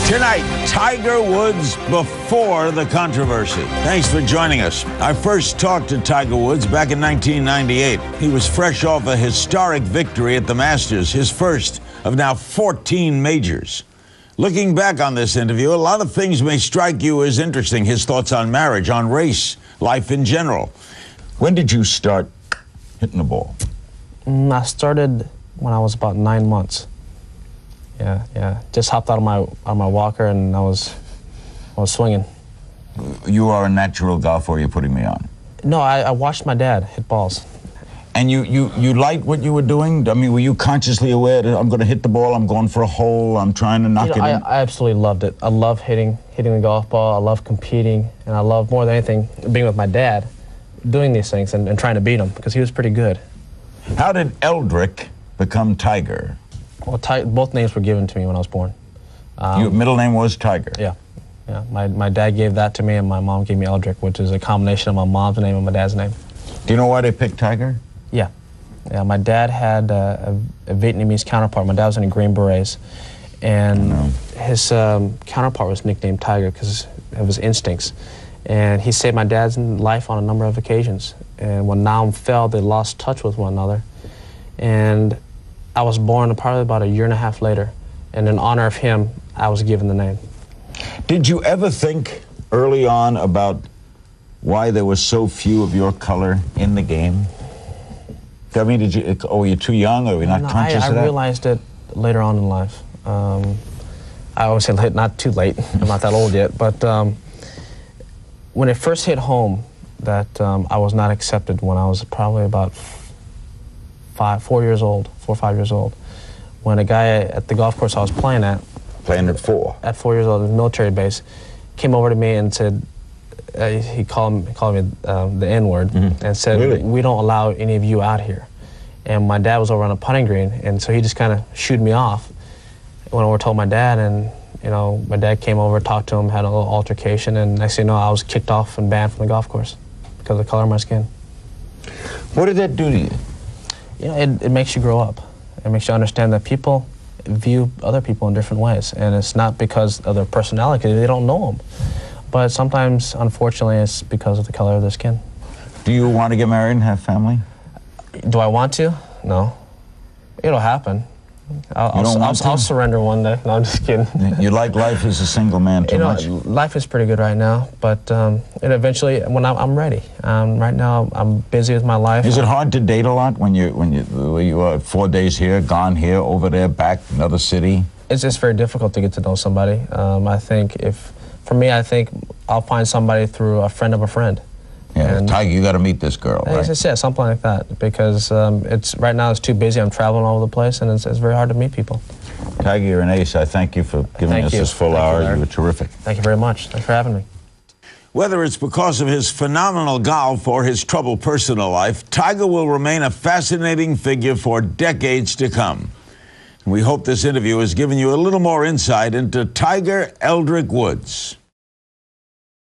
Tonight, Tiger Woods before the controversy. Thanks for joining us. I first talked to Tiger Woods back in 1998. He was fresh off a historic victory at the Masters, his first of now 14 majors. Looking back on this interview, a lot of things may strike you as interesting. His thoughts on marriage, on race, life in general. When did you start hitting the ball? I started when I was about 9 months. Yeah. Just hopped out of my walker and I was swinging. You are a natural golfer, or you're putting me on? No, I watched my dad hit balls. And you liked what you were doing? I mean, were you consciously aware that I'm going to hit the ball, I'm going for a hole, I'm trying to knock it in? I absolutely loved it. I love hitting the golf ball. I love competing, and I love more than anything being with my dad, doing these things and trying to beat him because he was pretty good. How did Eldrick become Tiger? Well, both names were given to me when I was born. Your middle name was Tiger? Yeah. My dad gave that to me, and my mom gave me Eldrick, which is a combination of my mom's name and my dad's name. Do you know why they picked Tiger? Yeah. My dad had a Vietnamese counterpart. My dad was in the Green Berets, and his counterpart was nicknamed Tiger because of his instincts. And he saved my dad's life on a number of occasions. And when Nam fell, they lost touch with one another. And I was born probably about a year and a half later, and in honor of him, I was given the name. Did you ever think early on about why there were so few of your color in the game? I mean, were you too young, or were you not conscious of that? I realized it later on in life. I always say late, not too late. I'm not that old yet, but when it first hit home that I was not accepted when I was probably about 4 or 5 years old, when a guy at the golf course I was playing at 4 years old at the military base, came over to me and said, he called me the N-word, and said, Really? "We don't allow any of you out here." And my dad was over on a putting green, and so he just kind of shooed me off. Went over, told my dad, and my dad came over, talked to him, had a little altercation, and next thing you know, I was kicked off and banned from the golf course because of the color of my skin. What did that do to you? It makes you grow up. It makes you understand that people view other people in different ways, and it's not because of their personality, because they don't know them. But sometimes, unfortunately, it's because of the color of their skin. Do you want to get married and have family? Do I want to? No. It'll happen. I'll surrender one day. No, I'm just kidding. You like life as a single man too much? Life is pretty good right now, but eventually, when I'm ready. Right now, I'm busy with my life. Is it hard to date a lot when you are 4 days here, gone here, over there, back, another city? It's just very difficult to get to know somebody. For me, I think I'll find somebody through a friend of a friend. Yeah, Tiger, you got to meet this girl, right? Yeah, something like that, because right now it's too busy. I'm traveling all over the place, and it's very hard to meet people. Tiger, you're an ace. I thank you for giving us this full hour. You were terrific. Thank you very much. Thanks for having me. Whether it's because of his phenomenal golf or his troubled personal life, Tiger will remain a fascinating figure for decades to come. We hope this interview has given you a little more insight into Tiger Eldrick Woods.